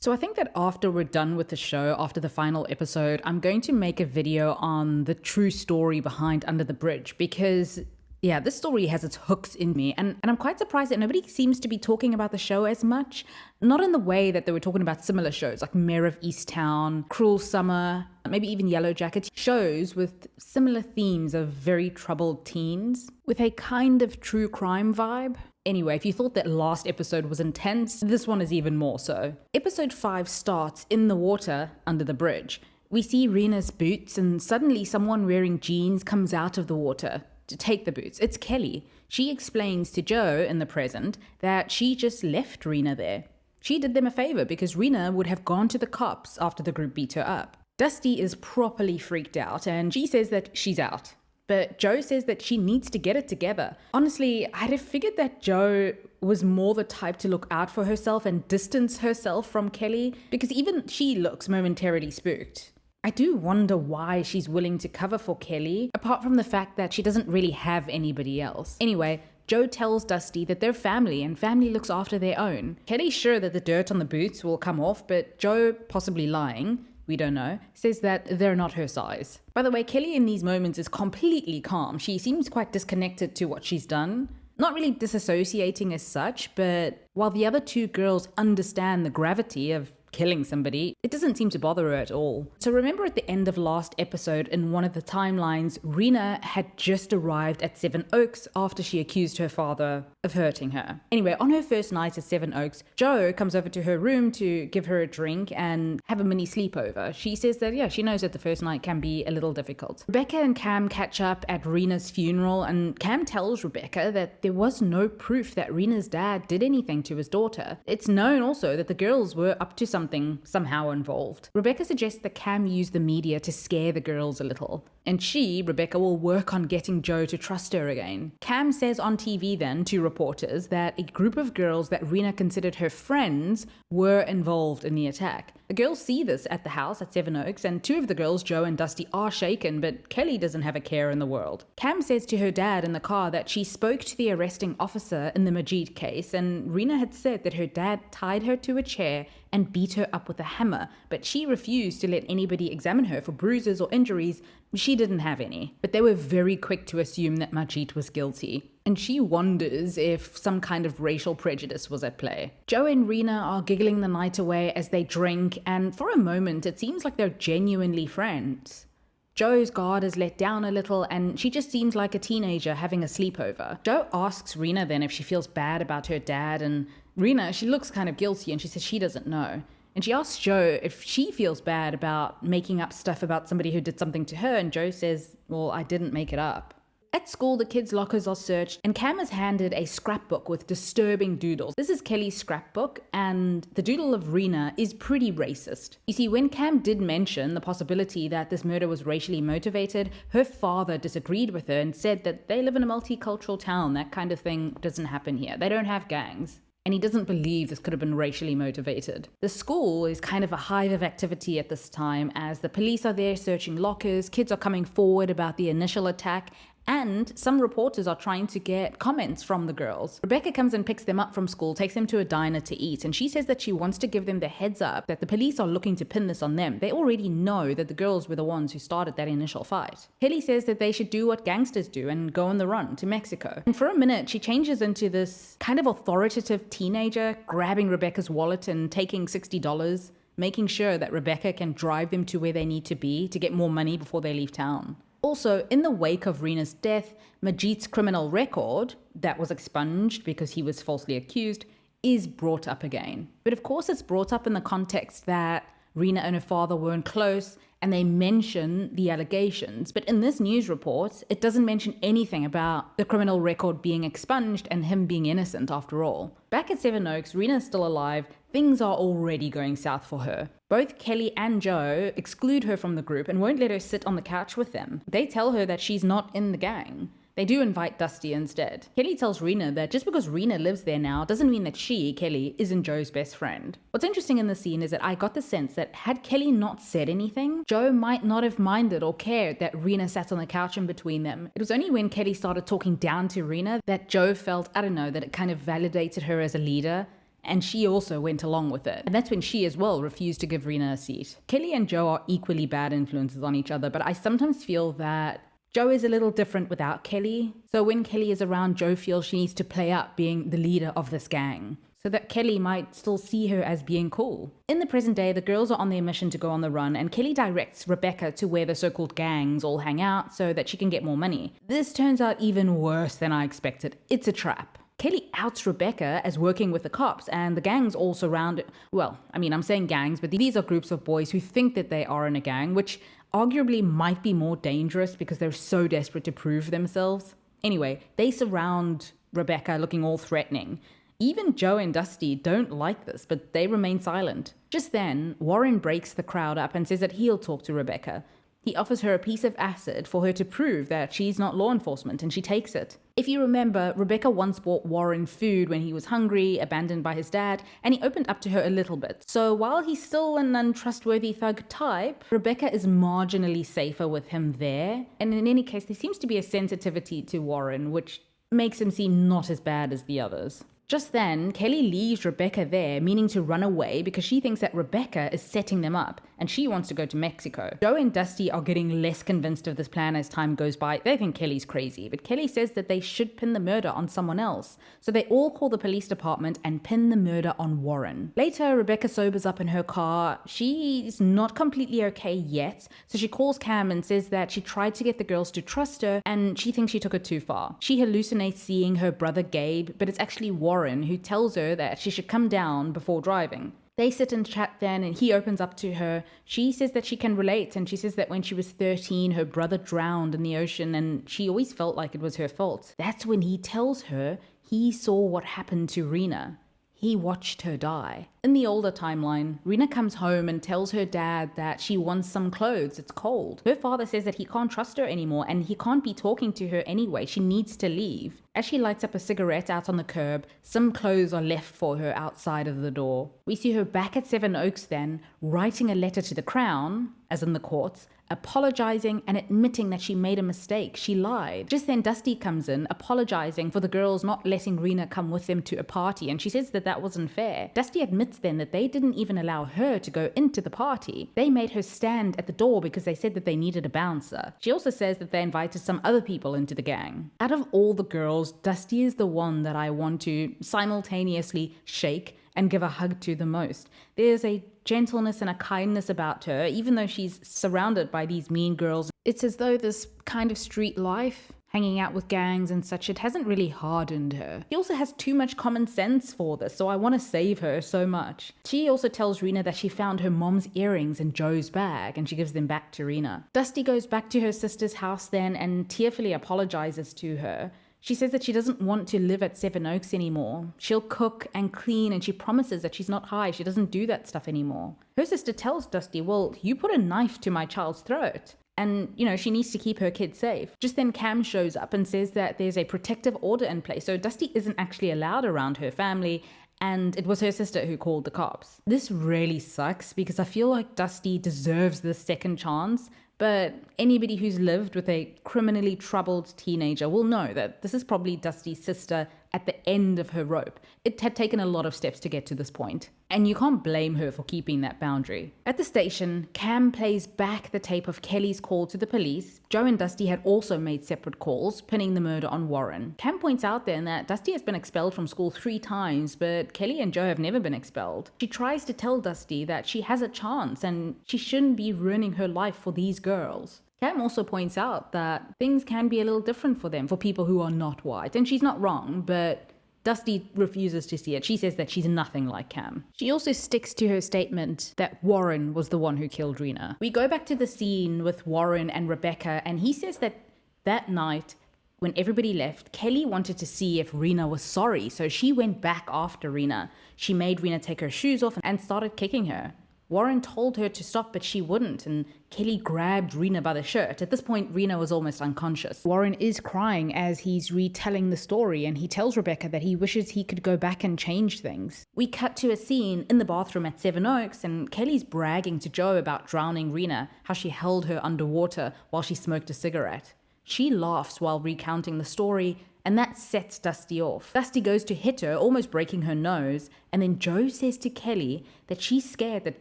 So I think that after we're done with the show, after the final episode, I'm going to make a video on the true story behind Under the Bridge because yeah, this story has its hooks in me. And I'm quite surprised that nobody seems to be talking about the show as much. Not in the way that they were talking about similar shows like Mayor of Easttown, Cruel Summer, maybe even Yellow Jackets. Shows with similar themes of very troubled teens with a kind of true crime vibe. Anyway, if you thought that last episode was intense, this one is even more so. Episode 5 starts in the water under the bridge. We see Reena's boots and suddenly someone wearing jeans comes out of the water to take the boots. It's Kelly. She explains to Joe in the present that she just left Reena there. She did them a favor because Reena would have gone to the cops after the group beat her up. Dusty is properly freaked out and she says that she's out. But Joe says that she needs to get it together. Honestly, I'd have figured that Joe was more the type to look out for herself and distance herself from Kelly because even she looks momentarily spooked. I do wonder why she's willing to cover for Kelly, apart from the fact that she doesn't really have anybody else. Anyway, Joe tells Dusty that they're family and family looks after their own. Kelly's sure that the dirt on the boots will come off, but Joe, possibly lying, we don't know, says that they're not her size. By the way, Kelly in these moments is completely calm. She seems quite disconnected to what she's done. Not really disassociating as such, but while the other two girls understand the gravity of killing somebody, it doesn't seem to bother her at all. So remember at the end of last episode in one of the timelines, Reena had just arrived at Seven Oaks after she accused her father of hurting her. Anyway, on her first night at Seven Oaks, Joe comes over to her room to give her a drink and have a mini sleepover. She says that, yeah, she knows that the first night can be a little difficult. Rebecca and Cam catch up at Reena's funeral and Cam tells Rebecca that there was no proof that Reena's dad did anything to his daughter. It's known also that the girls were up to something somehow involved. Rebecca suggests that Cam use the media to scare the girls a little. And Rebecca, will work on getting Joe to trust her again. Cam says on TV then to reporters that a group of girls that Reena considered her friends were involved in the attack. The girls see this at the house at Seven Oaks, and two of the girls, Joe and Dusty, are shaken, but Kelly doesn't have a care in the world. Cam says to her dad in the car that she spoke to the arresting officer in the Majid case, and Reena had said that her dad tied her to a chair and beat her up with a hammer, but she refused to let anybody examine her for bruises or injuries. She didn't have any. But they were very quick to assume that Majid was guilty. And she wonders if some kind of racial prejudice was at play. Joe and Reena are giggling the night away as they drink, and for a moment it seems like they're genuinely friends. Joe's guard is let down a little and she just seems like a teenager having a sleepover. Joe asks Reena then if she feels bad about her dad, and Reena, she looks kind of guilty and she says she doesn't know. And she asks Joe if she feels bad about making up stuff about somebody who did something to her, and Joe says, well, I didn't make it up. At school, the kids' lockers are searched and Cam is handed a scrapbook with disturbing doodles. This is Kelly's scrapbook and the doodle of Reena is pretty racist. You see, when Cam did mention the possibility that this murder was racially motivated, her father disagreed with her and said that they live in a multicultural town. That kind of thing doesn't happen here. They don't have gangs. And he doesn't believe this could have been racially motivated. The school is kind of a hive of activity at this time as the police are there searching lockers, kids are coming forward about the initial attack, and some reporters are trying to get comments from the girls. Rebecca comes and picks them up from school, takes them to a diner to eat, and she says that she wants to give them the heads up that the police are looking to pin this on them. They already know that the girls were the ones who started that initial fight. Kelly says that they should do what gangsters do and go on the run to Mexico. And for a minute, she changes into this kind of authoritative teenager, grabbing Rebecca's wallet and taking $60, making sure that Rebecca can drive them to where they need to be to get more money before they leave town. Also, in the wake of Reena's death, Majid's criminal record, that was expunged because he was falsely accused, is brought up again. But of course it's brought up in the context that Reena and her father weren't close and they mention the allegations. But in this news report, it doesn't mention anything about the criminal record being expunged and him being innocent after all. Back at Seven Oaks, Reena is still alive. Things are already going south for her. Both Kelly and Joe exclude her from the group and won't let her sit on the couch with them. They tell her that she's not in the gang. They do invite Dusty instead. Kelly tells Reena that just because Reena lives there now doesn't mean that she, Kelly, isn't Joe's best friend. What's interesting in the scene is that I got the sense that had Kelly not said anything, Joe might not have minded or cared that Reena sat on the couch in between them. It was only when Kelly started talking down to Reena that Joe felt, I don't know, that it kind of validated her as a leader. And she also went along with it. And that's when she as well refused to give Reena a seat. Kelly and Joe are equally bad influences on each other, but I sometimes feel that Joe is a little different without Kelly. So when Kelly is around, Joe feels she needs to play up being the leader of this gang, so that Kelly might still see her as being cool. In the present day, the girls are on their mission to go on the run, and Kelly directs Rebecca to where the so-called gangs all hang out so that she can get more money. This turns out even worse than I expected. It's a trap. Kelly outs Rebecca as working with the cops, and the gangs all surround it. Well, I mean, I'm saying gangs, but these are groups of boys who think that they are in a gang, which arguably might be more dangerous because they're so desperate to prove themselves. Anyway, they surround Rebecca looking all threatening. Even Joe and Dusty don't like this, but they remain silent. Just then, Warren breaks the crowd up and says that he'll talk to Rebecca. He offers her a piece of acid for her to prove that she's not law enforcement, and she takes it. If you remember, Rebecca once bought Warren food when he was hungry, abandoned by his dad, and he opened up to her a little bit. So while he's still an untrustworthy thug type, Rebecca is marginally safer with him there. And in any case, there seems to be a sensitivity to Warren, which makes him seem not as bad as the others. Just then, Kelly leaves Rebecca there, meaning to run away because she thinks that Rebecca is setting them up and she wants to go to Mexico. Joe and Dusty are getting less convinced of this plan as time goes by. They think Kelly's crazy, but Kelly says that they should pin the murder on someone else. So they all call the police department and pin the murder on Warren. Later, Rebecca sobers up in her car. She's not completely okay yet, so she calls Cam and says that she tried to get the girls to trust her and she thinks she took it too far. She hallucinates seeing her brother Gabe, but it's actually Warren who tells her that she should come down before driving. They sit and chat then, and he opens up to her. She says that she can relate, and she says that when she was 13, her brother drowned in the ocean, and she always felt like it was her fault. That's when he tells her he saw what happened to Reena. He watched her die. In the older timeline, Reena comes home and tells her dad that she wants some clothes, it's cold. Her father says that he can't trust her anymore and he can't be talking to her anyway, she needs to leave. As she lights up a cigarette out on the curb, some clothes are left for her outside of the door. We see her back at Seven Oaks then, writing a letter to the Crown, as in the courts, apologizing and admitting that she made a mistake. She lied. Just then Dusty comes in, apologizing for the girls not letting Reena come with them to a party, and she says that that wasn't fair. Dusty admits then that they didn't even allow her to go into the party. They made her stand at the door because they said that they needed a bouncer. She also says that they invited some other people into the gang. Out of all the girls, Dusty is the one that I want to simultaneously shake and give a hug to the most. There's a gentleness and a kindness about her, even though she's surrounded by these mean girls. It's as though this kind of street life, hanging out with gangs and such, it hasn't really hardened her. She also has too much common sense for this, so I want to save her so much. She also tells Reena that she found her mom's earrings in Joe's bag, and she gives them back to Reena. Dusty goes back to her sister's house then and tearfully apologizes to her. She says that she doesn't want to live at Seven Oaks anymore. She'll cook and clean, and she promises that she's not high. She doesn't do that stuff anymore. Her sister tells Dusty, well, you put a knife to my child's throat. And, she needs to keep her kid safe. Just then Cam shows up and says that there's a protective order in place. So Dusty isn't actually allowed around her family, and it was her sister who called the cops. This really sucks because I feel like Dusty deserves this second chance. But anybody who's lived with a criminally troubled teenager will know that this is probably Dusty's sister at the end of her rope. It had taken a lot of steps to get to this point, and you can't blame her for keeping that boundary. At the station, Cam plays back the tape of Kelly's call to the police. Joe and Dusty had also made separate calls, pinning the murder on Warren. Cam points out then that Dusty has been expelled from school 3 times, but Kelly and Joe have never been expelled. She tries to tell Dusty that she has a chance and she shouldn't be ruining her life for these girls. Cam also points out that things can be a little different for them, for people who are not white. And she's not wrong, but Dusty refuses to see it. She says that she's nothing like Cam. She also sticks to her statement that Warren was the one who killed Reena. We go back to the scene with Warren and Rebecca, and he says that that night, when everybody left, Kelly wanted to see if Reena was sorry, so she went back after Reena. She made Reena take her shoes off and started kicking her. Warren told her to stop, but she wouldn't, and Kelly grabbed Reena by the shirt. At this point, Reena was almost unconscious. Warren is crying as he's retelling the story, and he tells Rebecca that he wishes he could go back and change things. We cut to a scene in the bathroom at Seven Oaks, and Kelly's bragging to Joe about drowning Reena, how she held her underwater while she smoked a cigarette. She laughs while recounting the story, and that sets Dusty off. Dusty goes to hit her, almost breaking her nose, and then Joe says to Kelly that she's scared that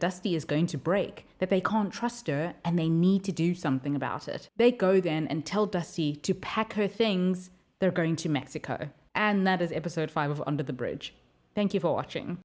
Dusty is going to break, that they can't trust her, and they need to do something about it. They go then and tell Dusty to pack her things. They're going to Mexico. And that is episode 5 of Under the Bridge. Thank you for watching.